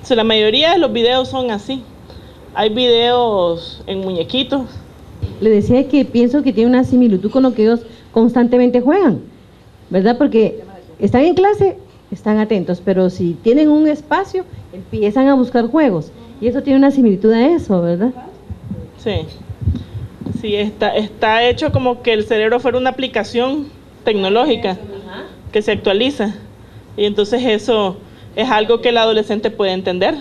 sea, la mayoría de los videos son así. Hay videos en muñequitos. Le decía que pienso que tiene una similitud con lo que ellos constantemente juegan, ¿verdad? Porque están en clase, están atentos, pero si tienen un espacio, empiezan a buscar juegos. Y eso tiene una similitud a eso, ¿verdad? Sí. Sí, está hecho como que el cerebro fuera una aplicación tecnológica que se actualiza. Y entonces eso es algo que el adolescente puede entender,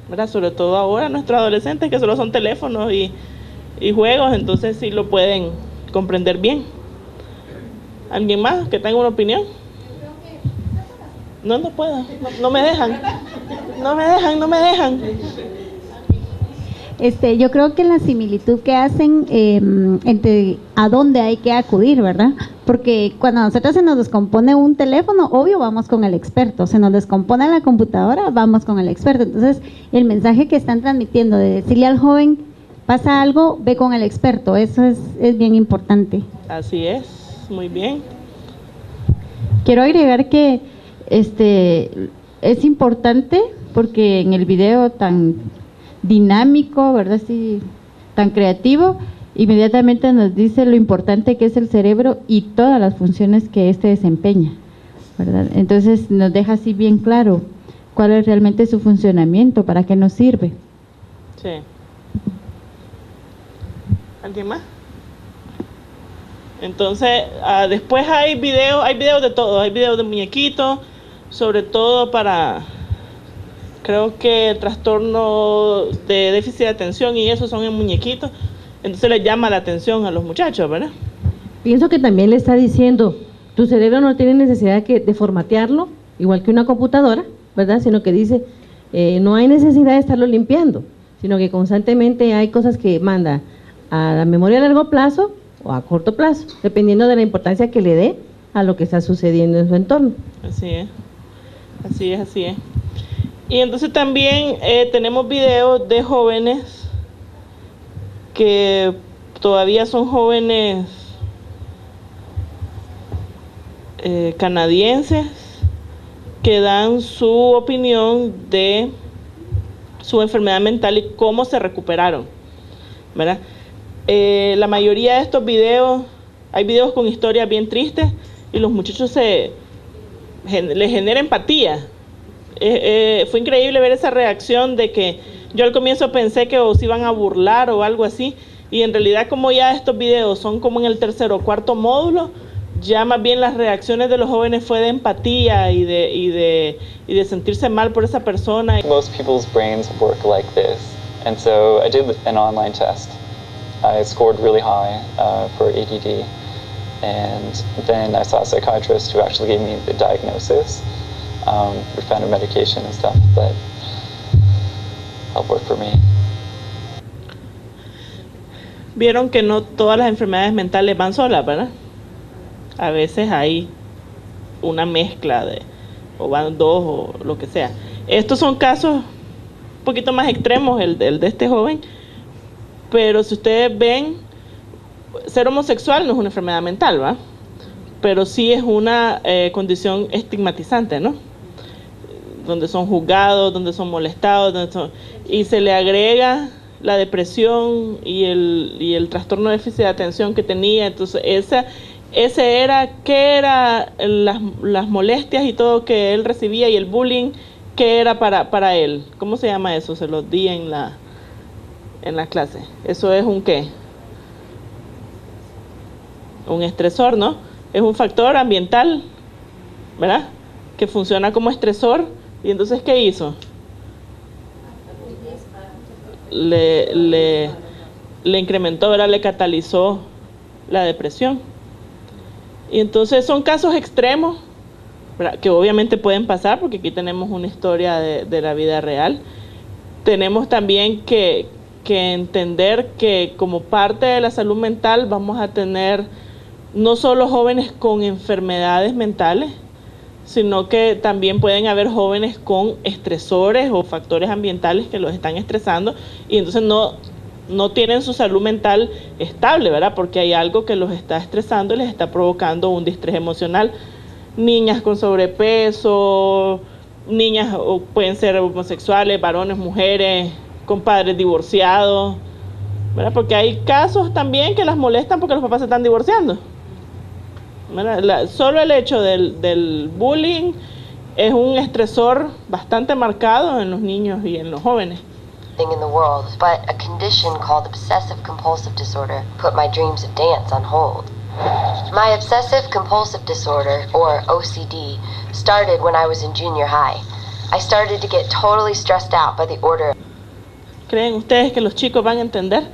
¿verdad? Sobre todo ahora nuestros adolescentes que solo son teléfonos y juegos, entonces sí lo pueden comprender bien. ¿Alguien más que tenga una opinión? No puedo, no me dejan. No me dejan. Yo creo que la similitud que hacen entre a dónde hay que acudir, ¿verdad? Porque cuando a nosotros se nos descompone un teléfono, obvio vamos con el experto. Se nos descompone la computadora, vamos con el experto. Entonces, el mensaje que están transmitiendo de decirle al joven, pasa algo, ve con el experto. Eso es bien importante. Así es, muy bien. Quiero agregar que es importante porque en el video tan dinámico, ¿verdad? Sí, tan creativo, inmediatamente nos dice lo importante que es el cerebro y todas las funciones que desempeña, ¿verdad? Entonces nos deja así bien claro cuál es realmente su funcionamiento, para qué nos sirve. Sí. ¿Alguien más? Entonces, después hay videos de todo, hay videos de muñequitos, sobre todo para, creo que trastorno de déficit de atención y eso son en muñequitos, entonces les llama la atención a los muchachos, ¿verdad? Pienso que también le está diciendo, tu cerebro no tiene necesidad de formatearlo, igual que una computadora, ¿verdad? Sino que dice, no hay necesidad de estarlo limpiando, sino que constantemente hay cosas que manda a la memoria a largo plazo o a corto plazo, dependiendo de la importancia que le dé a lo que está sucediendo en su entorno. Así es. Y entonces también tenemos videos de jóvenes que todavía son jóvenes canadienses que dan su opinión de su enfermedad mental y cómo se recuperaron, ¿verdad? La mayoría de estos videos, hay videos con historias bien tristes y los muchachos les genera empatía. Fue increíble ver esa reacción de que yo al comienzo pensé que se iban a burlar o algo así, y en realidad como ya estos videos son como en el tercer o cuarto módulo, ya más bien las reacciones de los jóvenes fue de empatía y de sentirse mal por esa persona. Most people's brains work like this, and so I did an online test. I scored really high for ADD, and then I saw a psychiatrist who actually gave me the diagnosis. We found a medication and stuff that helped work for me. Vieron que no todas las enfermedades mentales van solas, ¿verdad? A veces hay una mezcla o van dos o lo que sea. Estos son casos un poquito más extremos, el de este joven, pero si ustedes ven, ser homosexual no es una enfermedad mental, ¿va? Pero sí es una condición estigmatizante, ¿no? Donde son juzgados, donde son molestados, y se le agrega la depresión y el trastorno de déficit de atención que tenía. Entonces ¿qué era las molestias y todo que él recibía y el bullying? ¿Qué era para él? ¿Cómo se llama eso? Se los di en la clase. Eso es un ¿qué? Un estresor, ¿no? Es un factor ambiental, ¿verdad? Que funciona como estresor. Y entonces, ¿qué hizo? Le incrementó, ¿verdad? Le catalizó la depresión. Y entonces son casos extremos, ¿verdad? Que obviamente pueden pasar porque aquí tenemos una historia de la vida real. Tenemos también que entender que como parte de la salud mental vamos a tener no solo jóvenes con enfermedades mentales, sino que también pueden haber jóvenes con estresores o factores ambientales que los están estresando y entonces no tienen su salud mental estable, ¿verdad? Porque hay algo que los está estresando y les está provocando un distrés emocional. Niñas con sobrepeso, niñas o pueden ser homosexuales, varones, mujeres, con padres divorciados, ¿verdad? Porque hay casos también que las molestan porque los papás se están divorciando, ¿verdad? Solo el hecho del bullying es un estresor bastante marcado en los niños y en los jóvenes. In the world, but a condition called obsessive compulsive disorder put my dreams of dance on hold. My obsessive compulsive disorder, or OCD, started when I was in junior high. I started to get totally stressed out by the order. ¿Creen ustedes que los chicos van a entender?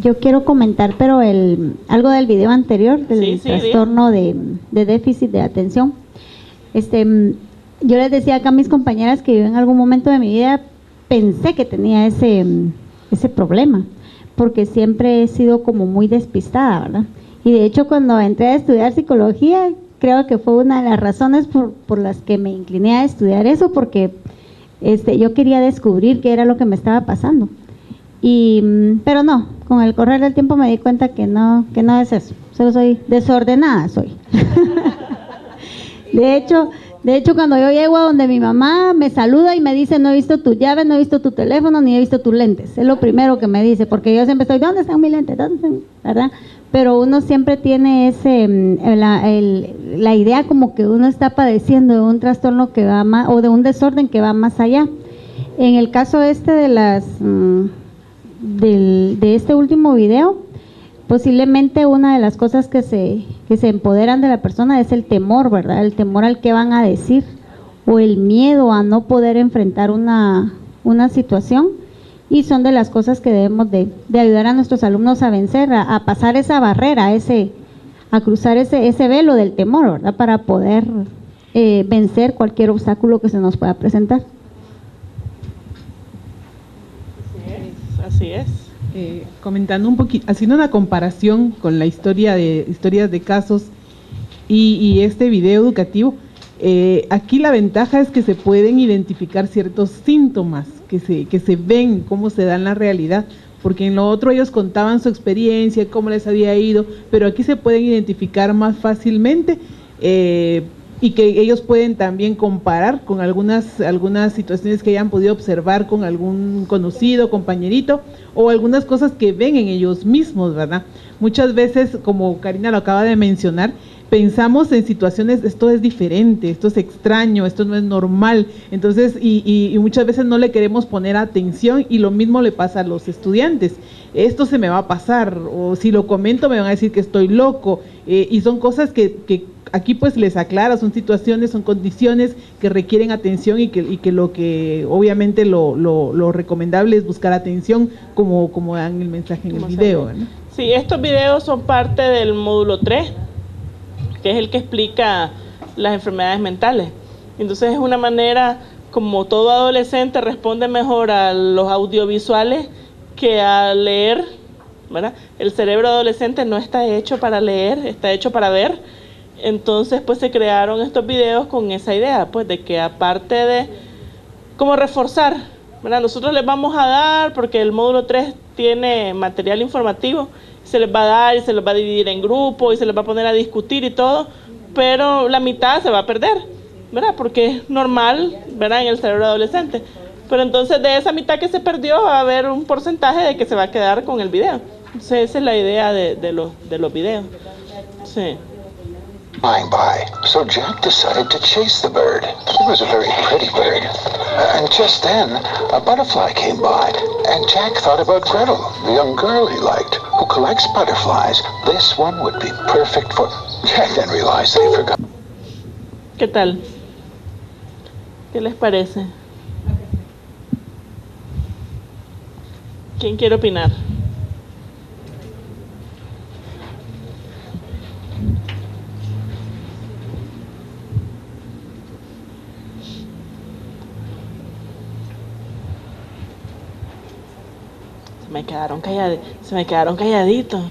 Yo quiero comentar, pero algo del video anterior, del trastorno de déficit de atención. Yo les decía acá a mis compañeras que yo en algún momento de mi vida pensé que tenía ese problema, porque siempre he sido como muy despistada, ¿verdad? Y de hecho cuando entré a estudiar psicología, creo que fue una de las razones por las que me incliné a estudiar eso, porque yo quería descubrir qué era lo que me estaba pasando. Pero no, con el correr del tiempo me di cuenta que no es eso, solo soy desordenada, soy. De hecho, cuando yo llego a donde mi mamá me saluda y me dice, no he visto tu llave, no he visto tu teléfono, ni he visto tus lentes. Es lo primero que me dice, porque yo siempre estoy, ¿dónde están mis lentes? ¿Dónde están? ¿Verdad? Pero uno siempre tiene la idea como que uno está padeciendo de un trastorno que va más, o de un desorden que va más allá. En el caso de este último video, posiblemente una de las cosas que se empoderan de la persona es el temor, ¿verdad? El temor al que van a decir, o el miedo a no poder enfrentar una situación, y son de las cosas que debemos de ayudar a nuestros alumnos a vencer, a pasar esa barrera, a cruzar ese velo del temor, ¿verdad? Para poder vencer cualquier obstáculo que se nos pueda presentar. Así es. Comentando un poquito, haciendo una comparación con la historias de casos y este video educativo, aquí la ventaja es que se pueden identificar ciertos síntomas que se ven, cómo se dan en la realidad, porque en lo otro ellos contaban su experiencia, cómo les había ido, pero aquí se pueden identificar más fácilmente, y que ellos pueden también comparar con algunas situaciones que hayan podido observar con algún conocido, compañerito, o algunas cosas que ven en ellos mismos, ¿verdad? Muchas veces, como Karina lo acaba de mencionar, pensamos en situaciones, esto es diferente, esto es extraño, esto no es normal, entonces, y muchas veces no le queremos poner atención, y lo mismo le pasa a los estudiantes. Esto se me va a pasar, o si lo comento me van a decir que estoy loco, y son cosas que aquí pues les aclara, son situaciones, son condiciones que requieren atención, y que lo que obviamente lo recomendable es buscar atención, como dan el mensaje en el video, ¿verdad? Sí, estos videos son parte del módulo 3, que es el que explica las enfermedades mentales. Entonces es una manera, como todo adolescente responde mejor a los audiovisuales que a leer, ¿verdad? El cerebro adolescente no está hecho para leer, está hecho para ver. Entonces pues se crearon estos videos con esa idea, pues de que aparte de como reforzar, ¿verdad? Nosotros les vamos a dar, porque el módulo 3 tiene material informativo, se les va a dar y se les va a dividir en grupos y se les va a poner a discutir y todo, pero la mitad se va a perder, ¿verdad? Porque es normal, ¿verdad? En el cerebro adolescente. Pero entonces de esa mitad que se perdió va a haber un porcentaje de que se va a quedar con el video. Entonces esa es la idea de los videos. Sí. Flying by, so Jack decided to chase the bird. It was a very pretty bird. And just then, a butterfly came by, and Jack thought about Gretel, the young girl he liked, who collects butterflies. This one would be perfect for... Jack then realized that he forgot. ¿Qué tal? ¿Qué les parece? ¿Quién quiere opinar? Se me quedaron calladitos.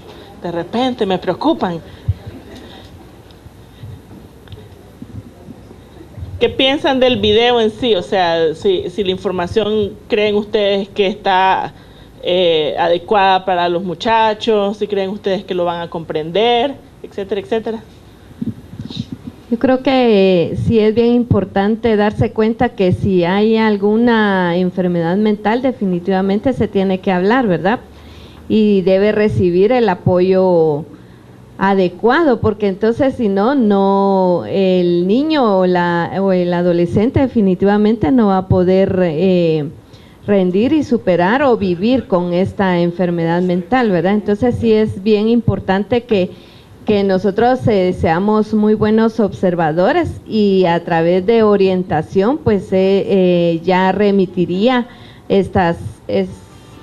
De repente me preocupan. ¿Qué piensan del video en sí? O sea, si la información creen ustedes que está adecuada para los muchachos, si creen ustedes que lo van a comprender, etcétera, etcétera. Yo creo que sí es bien importante darse cuenta que si hay alguna enfermedad mental, definitivamente se tiene que hablar, ¿verdad? Y debe recibir el apoyo adecuado, porque entonces si no, el niño o el adolescente definitivamente no va a poder rendir y superar o vivir con esta enfermedad mental, ¿verdad? Entonces sí es bien importante que nosotros seamos muy buenos observadores y a través de orientación pues ya remitiría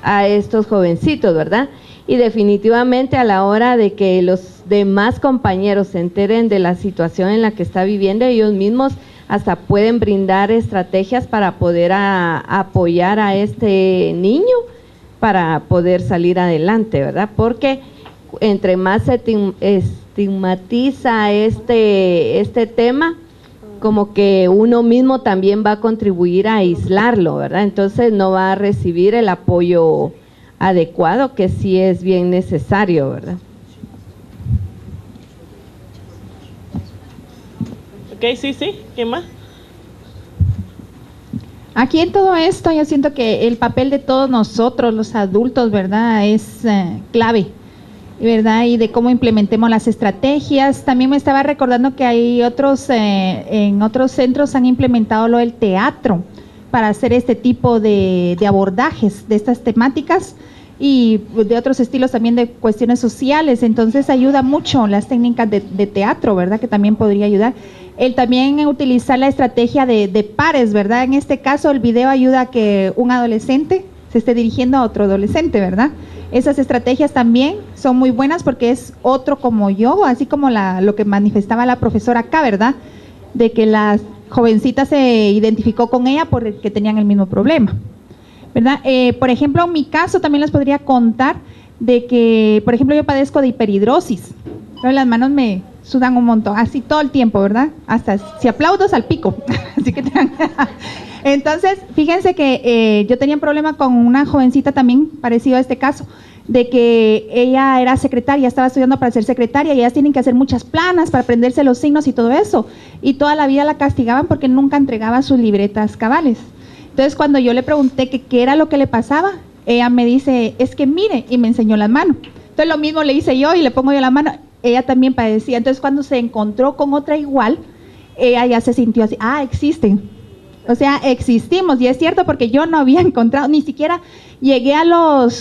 a estos jovencitos, ¿verdad? Y definitivamente a la hora de que los demás compañeros se enteren de la situación en la que está viviendo, ellos mismos hasta pueden brindar estrategias para poder apoyar a este niño para poder salir adelante, ¿verdad? Porque entre más se estigmatiza este tema, como que uno mismo también va a contribuir a aislarlo, ¿verdad? Entonces no va a recibir el apoyo adecuado, que sí es bien necesario, ¿verdad? Ok, sí, ¿quién más? Aquí en todo esto yo siento que el papel de todos nosotros, los adultos, ¿verdad?, es clave, ¿verdad? Y de cómo implementemos las estrategias. También me estaba recordando que hay en otros centros han implementado lo del teatro para hacer este tipo de abordajes de estas temáticas y de otros estilos también de cuestiones sociales. Entonces ayuda mucho las técnicas de teatro, ¿verdad?, que también podría ayudar. El también utilizar la estrategia de pares, ¿verdad? En este caso el video ayuda a que un adolescente se esté dirigiendo a otro adolescente, ¿verdad? Esas estrategias también son muy buenas porque es otro como yo, así como lo que manifestaba la profesora acá, ¿verdad? De que la jovencita se identificó con ella porque tenían el mismo problema, ¿verdad? Por ejemplo, en mi caso también les podría contar de que, por ejemplo, yo padezco de hiperhidrosis. Las manos me sudan un montón, así todo el tiempo, ¿verdad? Hasta si aplaudo salpico. Así que entonces, fíjense que yo tenía un problema con una jovencita también parecido a este caso, de que ella era secretaria, estaba estudiando para ser secretaria y ellas tienen que hacer muchas planas para aprenderse los signos y todo eso, y toda la vida la castigaban porque nunca entregaba sus libretas cabales. Entonces, cuando yo le pregunté que qué era lo que le pasaba, ella me dice, es que mire, y me enseñó las manos. Entonces, lo mismo le hice yo y le pongo yo la mano. Ella también padecía. Entonces, cuando se encontró con otra igual, ella ya se sintió así, existen. O sea, existimos, y es cierto porque yo no había encontrado, ni siquiera llegué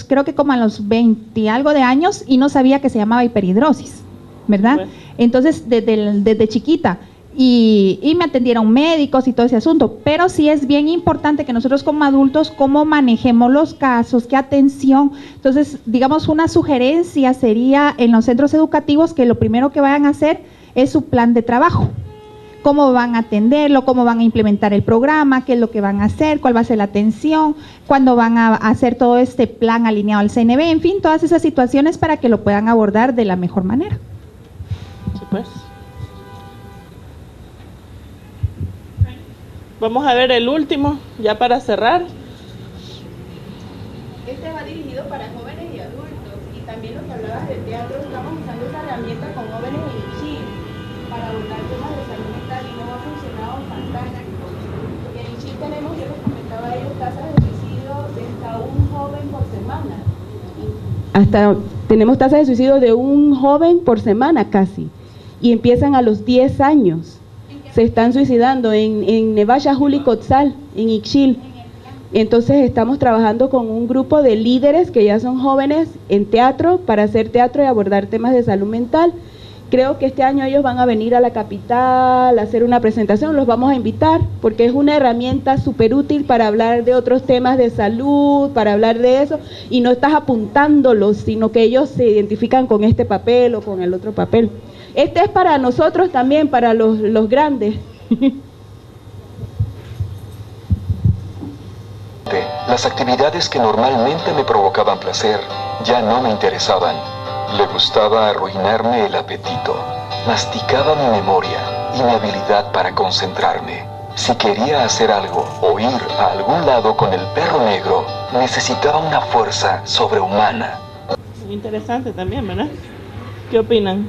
creo que como a los 20 y algo de años y no sabía que se llamaba hiperhidrosis, ¿verdad? Bueno. Entonces, desde chiquita, y me atendieron médicos y todo ese asunto, pero sí es bien importante que nosotros como adultos, cómo manejemos los casos, qué atención. Entonces, digamos, una sugerencia sería en los centros educativos que lo primero que vayan a hacer es su plan de trabajo. Cómo van a atenderlo, cómo van a implementar el programa, qué es lo que van a hacer, cuál va a ser la atención, cuándo van a hacer todo este plan alineado al CNB, en fin, todas esas situaciones para que lo puedan abordar de la mejor manera. Sí, pues. Vamos a ver el último, ya para cerrar. Este va dirigido para jóvenes y adultos, y también lo que hablabas de teatro, estamos usando esa herramienta con jóvenes en Ixchil para abordar temas de salud mental y no ha funcionado fantástico. Porque en Ixchil tenemos, yo les comentaba a ellos, tasas de suicidio de hasta un joven por semana. Tenemos tasas de suicidio de un joven por semana casi, y empiezan a los 10 años. Se están suicidando en Nevaya Juli Cotzal, en Ixchil. Entonces estamos trabajando con un grupo de líderes que ya son jóvenes en teatro para hacer teatro y abordar temas de salud mental. Creo que este año ellos van a venir a la capital a hacer una presentación, los vamos a invitar porque es una herramienta súper útil para hablar de otros temas de salud, para hablar de eso, y no estás apuntándolos, sino que ellos se identifican con este papel o con el otro papel. Este es para nosotros también, para los grandes. Las actividades que normalmente me provocaban placer ya no me interesaban. Le gustaba arruinarme el apetito. Masticaba mi memoria y mi habilidad para concentrarme. Si quería hacer algo o ir a algún lado con el perro negro, necesitaba una fuerza sobrehumana. Muy interesante también, ¿verdad? ¿Qué opinan?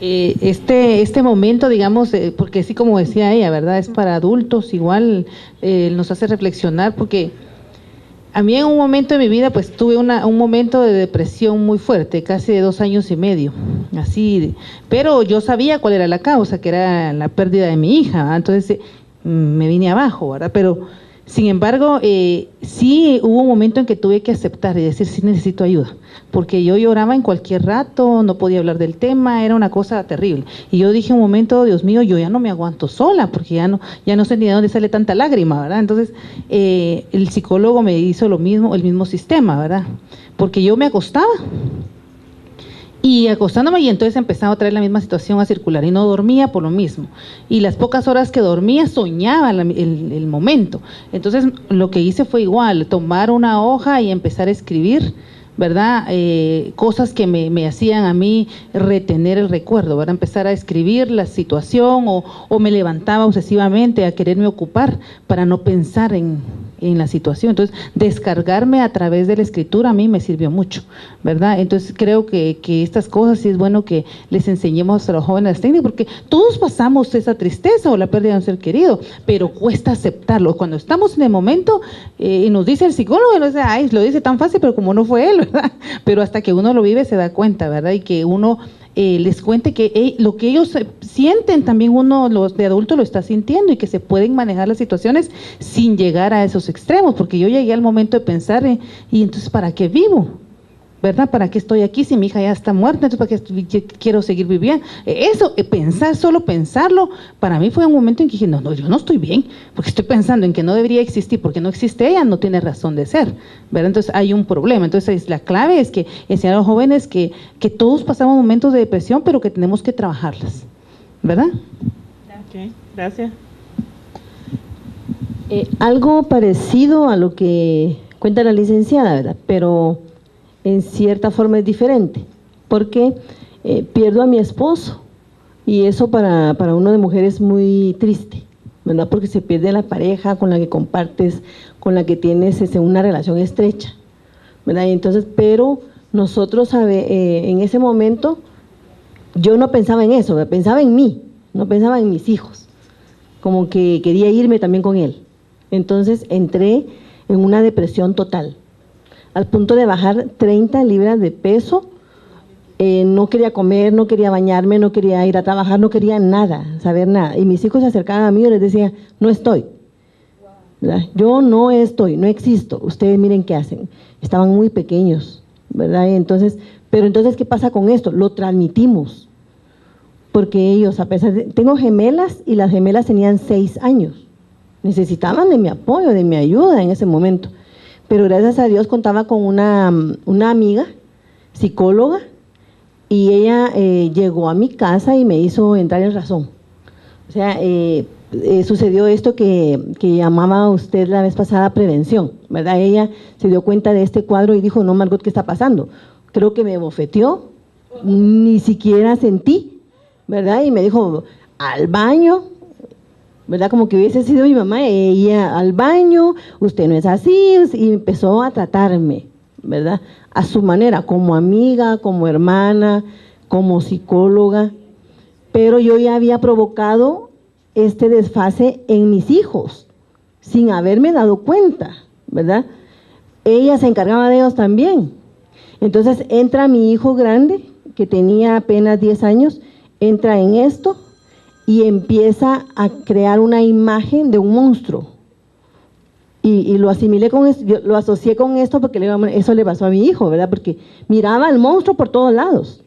Este momento, digamos, porque así como decía ella, ¿verdad? Es para adultos, igual nos hace reflexionar, porque a mí en un momento de mi vida, pues tuve un momento de depresión muy fuerte, casi de 2 años y medio, así, pero yo sabía cuál era la causa, que era la pérdida de mi hija, ¿verdad? Entonces me vine abajo, ¿verdad? Pero sin embargo, sí hubo un momento en que tuve que aceptar y decir, sí necesito ayuda, porque yo lloraba en cualquier rato, no podía hablar del tema, era una cosa terrible. Y yo dije un momento, Dios mío, yo ya no me aguanto sola, porque ya no sé ni de dónde sale tanta lágrima, ¿verdad? Entonces, el psicólogo me hizo lo mismo, el mismo sistema, ¿verdad? Porque yo me acostaba, y acostándome, y entonces empezaba a traer la misma situación a circular, y no dormía por lo mismo. Y las pocas horas que dormía, soñaba el momento. Entonces, lo que hice fue igual, tomar una hoja y empezar a escribir, ¿verdad? Cosas que me hacían a mí retener el recuerdo, ¿verdad? Empezar a escribir la situación, o me levantaba obsesivamente a quererme ocupar para no pensar en la situación. Entonces, descargarme a través de la escritura a mí me sirvió mucho, ¿verdad? Entonces, creo que estas cosas sí es bueno que les enseñemos a los jóvenes las técnicas, porque todos pasamos esa tristeza o la pérdida de un ser querido, pero cuesta aceptarlo. Cuando estamos en el momento, y nos dice el psicólogo, no sé, ay, lo dice tan fácil, pero como no fue él, ¿verdad? Pero hasta que uno lo vive se da cuenta, ¿verdad? Y que uno les cuente que lo que ellos sienten, también uno, los de adultos, lo está sintiendo, y que se pueden manejar las situaciones sin llegar a esos extremos, porque yo llegué al momento de pensar, y entonces, ¿para qué vivo? ¿Verdad? ¿Para qué estoy aquí si mi hija ya está muerta? Entonces, ¿para qué quiero seguir viviendo? Eso, solo pensarlo, para mí fue un momento en que dije, no, yo no estoy bien, porque estoy pensando en que no debería existir, porque no existe ella, no tiene razón de ser, ¿verdad? Entonces hay un problema. Entonces la clave es que enseñar a los jóvenes que todos pasamos momentos de depresión, pero que tenemos que trabajarlas, ¿verdad? Ok, gracias. Algo parecido a lo que cuenta la licenciada, ¿verdad? Pero en cierta forma es diferente, porque pierdo a mi esposo, y eso para uno de mujer es muy triste, ¿verdad? Porque se pierde la pareja con la que compartes, con la que tienes una relación estrecha, ¿verdad? Y entonces, pero nosotros en ese momento yo no pensaba en eso, pensaba en mí, no pensaba en mis hijos, como que quería irme también con él. Entonces entré en una depresión total, al punto de bajar 30 libras de peso. No quería comer, no quería bañarme, no quería ir a trabajar, no quería nada, saber nada. Y mis hijos se acercaban a mí y les decía, no estoy, ¿verdad? Yo no estoy, no existo, ustedes miren qué hacen. Estaban muy pequeños, ¿verdad? Y entonces, pero entonces, ¿qué pasa con esto? Lo transmitimos, porque ellos, a pesar de, tengo gemelas, y las gemelas tenían 6 años, necesitaban de mi apoyo, de mi ayuda en ese momento. Pero gracias a Dios contaba con una amiga, psicóloga, y ella llegó a mi casa y me hizo entrar en razón. O sea, sucedió esto que llamaba usted la vez pasada prevención, ¿verdad? Ella se dio cuenta de este cuadro y dijo, no, Margot, ¿qué está pasando? Creo que me bofeteó, ni siquiera sentí, ¿verdad? Y me dijo, al baño, ¿verdad? Como que hubiese sido mi mamá, ella al baño, usted no es así, y empezó a tratarme, ¿verdad? A su manera, como amiga, como hermana, como psicóloga, pero yo ya había provocado este desfase en mis hijos, sin haberme dado cuenta, ¿verdad? Ella se encargaba de ellos también. Entonces entra mi hijo grande, que tenía apenas 10 años, entra en esto, y empieza a crear una imagen de un monstruo. Y lo asimilé con esto, yo lo asocié con esto porque eso le pasó a mi hijo, ¿verdad? Porque miraba al monstruo por todos lados.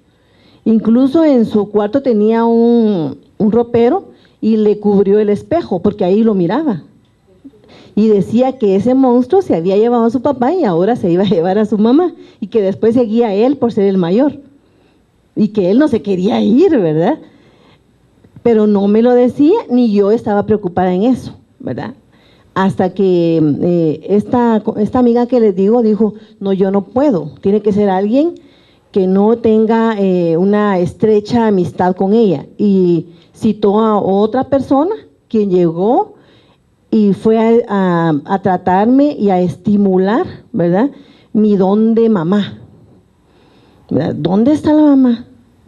Incluso en su cuarto tenía un ropero y le cubrió el espejo porque ahí lo miraba. Y decía que ese monstruo se había llevado a su papá y ahora se iba a llevar a su mamá, y que después seguía a él por ser el mayor. Y que él no se quería ir, ¿verdad? Pero no me lo decía, ni yo estaba preocupada en eso, ¿verdad? Hasta que esta amiga que les digo dijo, no, yo no puedo, tiene que ser alguien que no tenga una estrecha amistad con ella. Y citó a otra persona quien llegó y fue a tratarme y a estimular, ¿verdad? Mi don de mamá, ¿verdad? ¿Dónde está la mamá?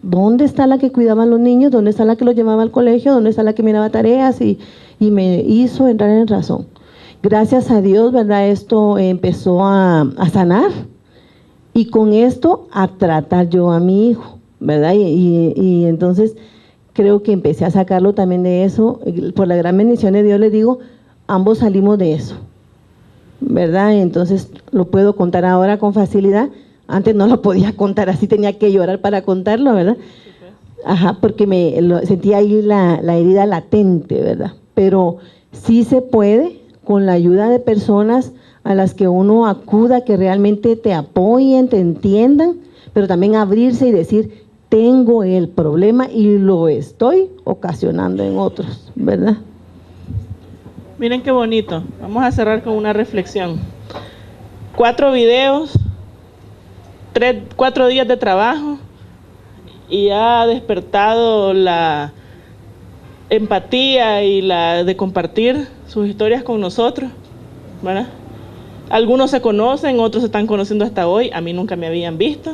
¿dónde está la que cuidaba a los niños? ¿Dónde está la que los llevaba al colegio? ¿Dónde está la que miraba tareas? Y me hizo entrar en razón. Gracias a Dios, ¿verdad? Esto empezó a sanar, y con esto a tratar yo a mi hijo, ¿verdad? Y entonces creo que empecé a sacarlo también de eso. Por la gran bendición de Dios, les digo, ambos salimos de eso, ¿verdad? Entonces lo puedo contar ahora con facilidad. Antes no lo podía contar, así tenía que llorar para contarlo, ¿verdad? Ajá, porque sentía ahí la herida latente, ¿verdad? Pero sí se puede, con la ayuda de personas a las que uno acuda, que realmente te apoyen, te entiendan, pero también abrirse y decir, tengo el problema y lo estoy ocasionando en otros, ¿verdad? Miren qué bonito. Vamos a cerrar con una reflexión. 4 videos, 4 días de trabajo, y ha despertado la empatía y la de compartir sus historias con nosotros, ¿verdad? Algunos se conocen, otros se están conociendo hasta hoy. A mí nunca me habían visto,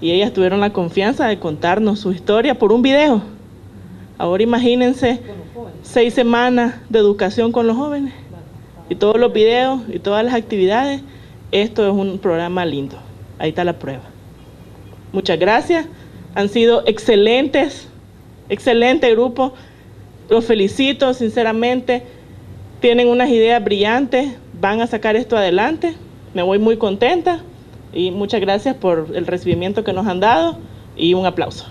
y ellas tuvieron la confianza de contarnos su historia por un video. Ahora imagínense 6 semanas de educación con los jóvenes, y todos los videos y todas las actividades. Esto es un programa lindo. Ahí está la prueba. Muchas gracias. Han sido excelentes, excelente grupo. Los felicito sinceramente. Tienen unas ideas brillantes. Van a sacar esto adelante. Me voy muy contenta, y muchas gracias por el recibimiento que nos han dado, y un aplauso.